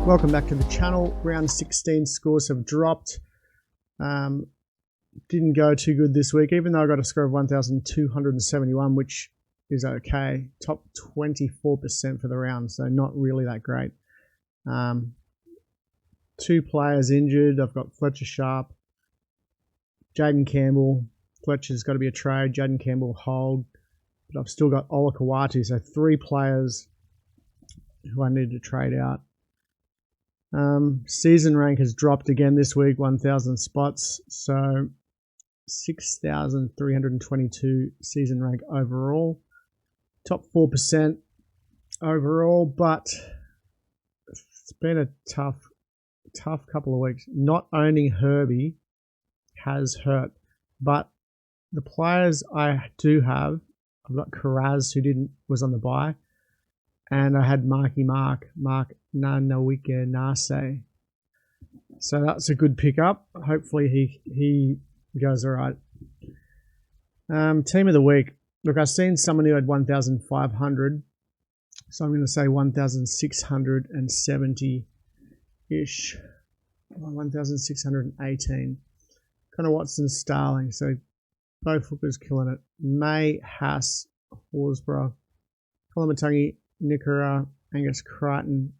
Welcome back to the channel. Round 16 scores have dropped. Didn't go too good this week, even though I got a score of 1,271, which is okay. Top 24% for the round, so not really that great. Two players injured. I've got Fletcher Sharp, Jaden Campbell. Fletcher's got to be a trade. Jaden Campbell hold. But I've still got Ola Kawatu, so three players who I need to trade out. Season rank has dropped again this week, 1,000 spots, so 6,322 season rank overall. Top 4% overall, but it's been a tough couple of weeks. Not owning Herbie has hurt, but the players I do have, I've got Karaz who was on the bye, and I had Mark Nanawike Nase. So that's a good pickup. Hopefully he goes all right. Team of the week. Look, I've seen someone who had 1,500, so I'm going to say 1,670-ish. 1,618. Connor Watson, Starling. So both hookers killing it. May, Haas, Horsburgh, Kolomatangi, Nicara, Angus Crichton.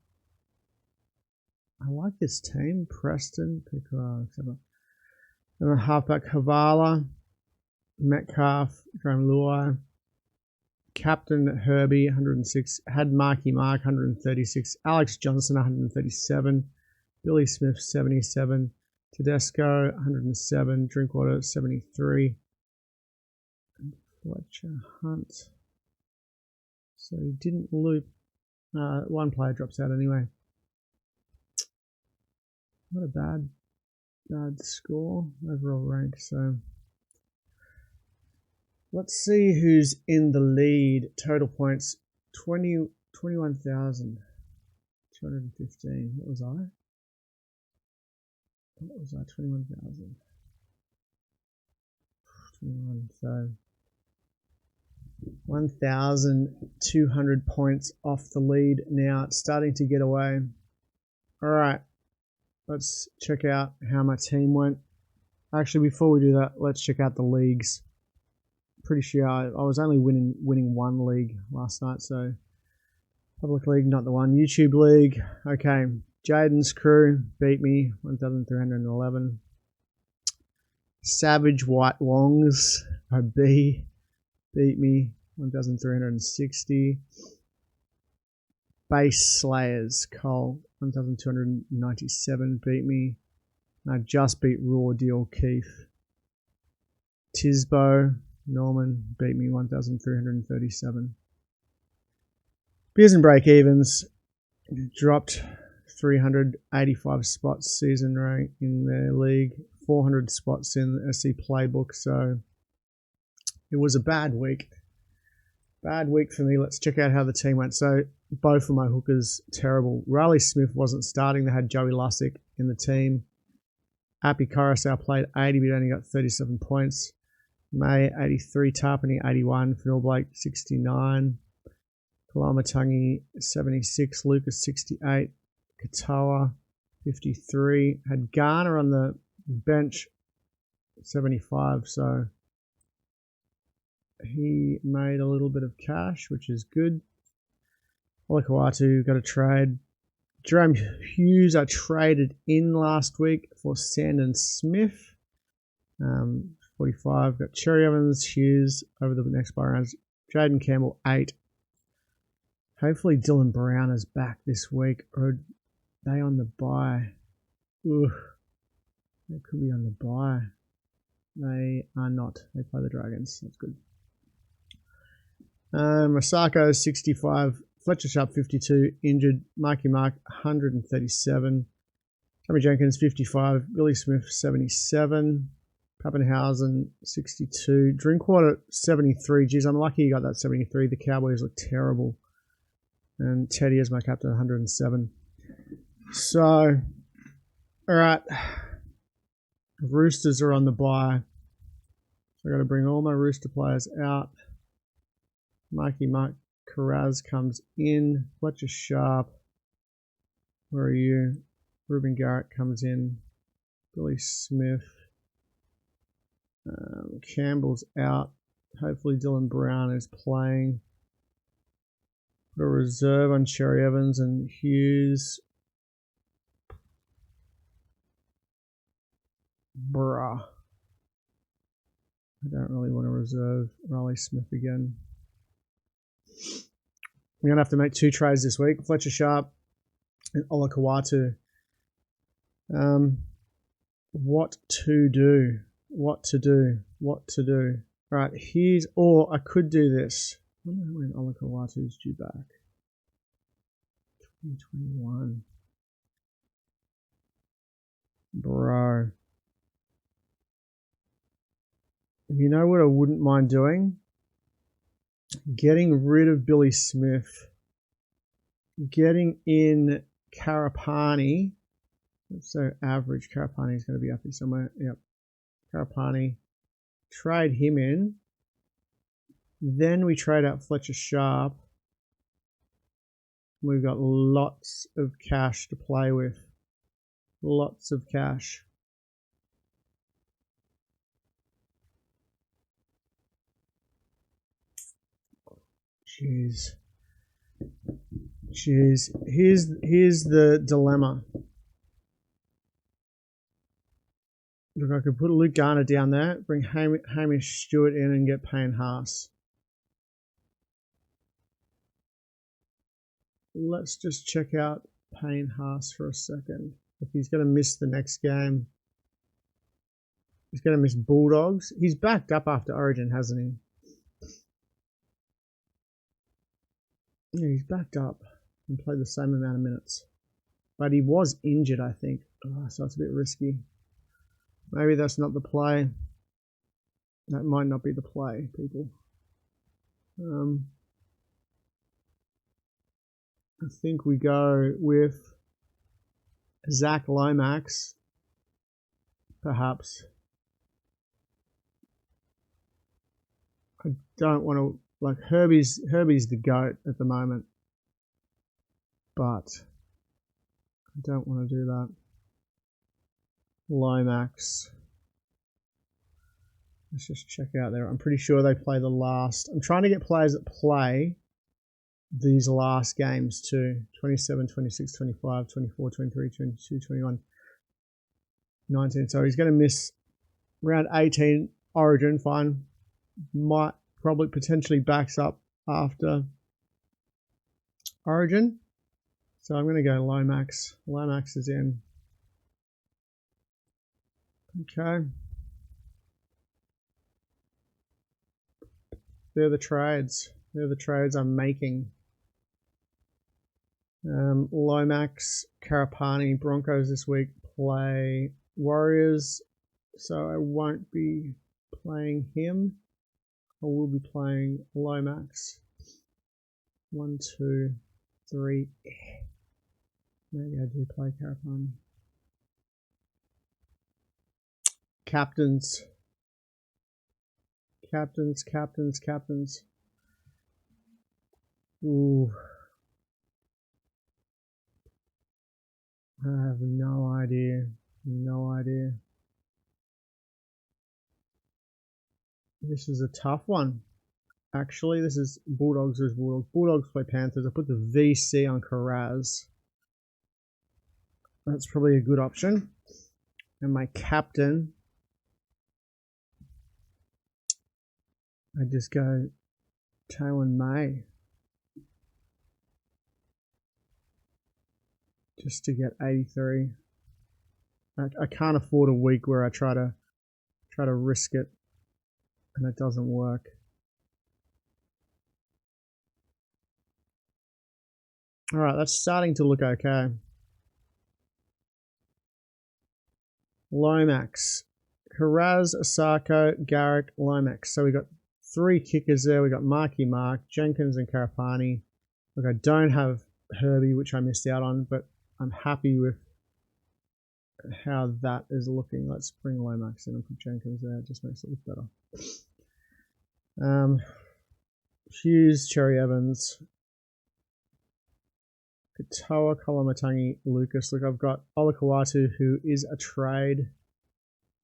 I like this team. Preston, Pickera, etc. And then halfback Havala, Metcalf, Graham Luai, Captain Herbie, 106. Had Marky Mark, 136. Alex Johnson, 137. Billy Smith, 77. Tedesco, 107. Drinkwater, 73. And Fletcher Hunt. So he didn't loop. One player drops out anyway. Not a bad score, overall rank. So let's see who's in the lead. Total points, 21,215. What was I? 21,000. 21, so 1,200 points off the lead now. It's starting to get away. All right, let's check out how my team went. Actually, before we do that, let's check out the leagues. Pretty sure I was only winning one league last night, so public league, not the one. YouTube league. Okay, Jaden's crew beat me, 1,311. Savage White Longs, OB, beat me, 1,360. Base Slayers, Cole, 1,297, beat me. And I just beat Raw Deal Keith. Tisbo, Norman, beat me, 1,337. Beers and Break Evens dropped 385 spots season rank in their league, 400 spots in the SC Playbook, so it was a bad week. Bad week for me. Let's check out how the team went. So both of my hookers, terrible. Riley Smith wasn't starting. They had Joey Lussick in the team. Appy Coruscant played 80, but only got 37 points. May, 83. Tarpany, 81. Phil Blake, 69. Kolomatangi, 76. Lucas, 68. Katoa, 53. Had Garner on the bench, 75. So he made a little bit of cash, which is good. Ola Kawatu got a trade. Jerome Hughes I traded in last week for Sandon Smith. 45. Got Cherry Evans, Hughes over the next bar rounds. Jaden Campbell, 8. Hopefully Dylan Brown is back this week. Or are they on the bye? Ugh. They could be on the bye. They are not. They play the Dragons. That's good. Masako, 65. Fletcher Sharp, 52. Injured. Marky Mark, 137. Tommy Jenkins, 55. Billy Smith, 77. Pappenhausen, 62. Drinkwater, 73. Geez, I'm lucky you got that 73. The Cowboys look terrible. And Teddy is my captain, 107. So, all right. Roosters are on the bye. So I've got to bring all my Rooster players out. Marky Mark Karaz comes in. Fletcher Sharp. Where are you? Ruben Garrett comes in. Billy Smith. Campbell's out. Hopefully Dylan Brown is playing. Put a reserve on Cherry Evans and Hughes. Bruh. I don't really want to reserve Riley Smith again. I'm going to have to make 2 trades this week. Fletcher Sharp and Ola Kawatu. What to do? What to do? What to do? Right, here's, or I could do this. I wonder when Ola Kawatu is due back. 2021. Bro. You know what I wouldn't mind doing? Getting rid of Billy Smith. Getting in Karapani. So average. Karapani is going to be up here somewhere. Yep. Karapani. Trade him in. Then we trade out Fletcher Sharp. We've got lots of cash to play with. Lots of cash. Jeez. Jeez. Here's the dilemma. Look, I could put Luke Garner down there, bring Hamish Stewart in and get Payne Haas. Let's just check out Payne Haas for a second. If he's going to miss the next game, he's going to miss Bulldogs. He's backed up after Origin, hasn't he? Yeah, he's backed up and played the same amount of minutes. But he was injured, I think. So it's a bit risky. Maybe that's not the play. That might not be the play, people. I think we go with Zach Lomax, perhaps. I don't want to, like, Herbie's the GOAT at the moment, but I don't want to do that. Lomax. Let's just check out there. I'm pretty sure they play the last. I'm trying to get players that play these last games too. 27, 26, 25, 24, 23, 22, 21, 19. So he's going to miss round 18 Origin. Fine. Might probably potentially backs up after Origin. So I'm going to go Lomax. Lomax is in. Okay. They're the trades. They're the trades I'm making. Lomax, Karapani, Broncos this week play Warriors, so I won't be playing him. I will be playing Lomax. 1, 2, 3. Maybe I do play Karapani. Captains. Captains. Ooh. I have no idea. No idea. This is a tough one. Actually, this is Bulldogs versus Bulldogs. Bulldogs play Panthers. I put the VC on Carraz. That's probably a good option. And my captain, I just go Taylor May. Just to get 83. I can't afford a week where I try to risk it and it doesn't work. All right, that's starting to look okay. Lomax, Carraz, Asako, Garrick, Lomax. So we got 3 kickers there. We got Marky Mark, Jenkins, and Karapani. Look, I don't have Herbie, which I missed out on, but I'm happy with how that is looking. Let's bring Lomax in and put Jenkins there. It just makes it look better. Hughes, Cherry Evans. Could Toa, Kolomatangi, Lucas. Look, I've got Olakawatu, who is a trade.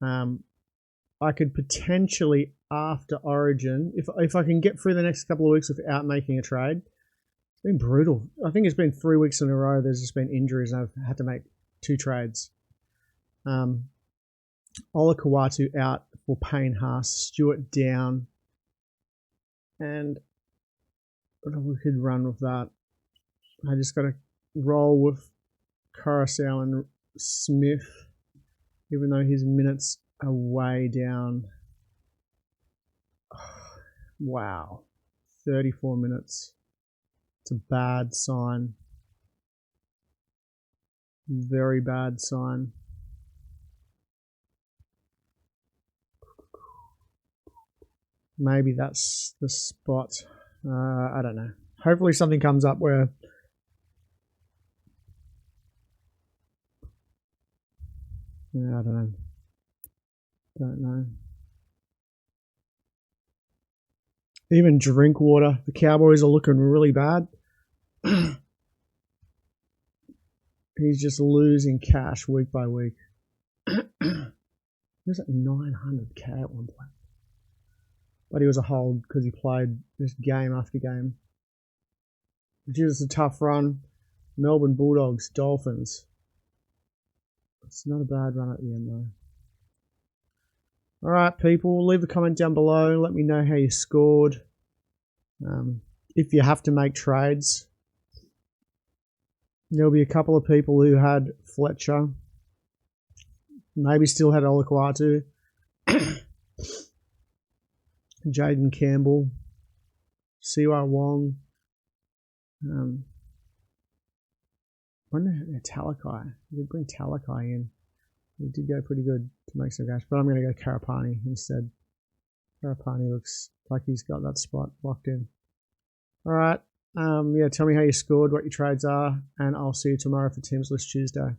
I could potentially, after Origin, if I can get through the next couple of weeks without making a trade. It's been brutal. I think it's been 3 weeks in a row. There's just been injuries, and I've had to make 2 trades. Olakawatu out for Payne Haas, Stewart down, and we could run with that. I just got to roll with Coruscant and Smith, even though his minutes are way down. Wow, 34 minutes. It's a bad sign. Very bad sign. Maybe that's the spot. I don't know. Hopefully something comes up where I don't know. Even Drinkwater, the Cowboys are looking really bad. He's just losing cash week by week. He was at 900k at one point. But he was a hold because he played just game after game. Which is a tough run. Melbourne Bulldogs, Dolphins. It's not a bad run at the end though. Alright people, leave a comment down below. Let me know how you scored. If you have to make trades. There'll be a couple of people who had Fletcher. Maybe still had Olakawatu. Jaden Campbell. Siwa Wong. Wonder Talakai. You could bring Talakai in. He did go pretty good to make some cash, but I'm going to go Karapani instead. Karapani looks like he's got that spot locked in. Alright, yeah, tell me how you scored, what your trades are, and I'll see you tomorrow for Teams List Tuesday.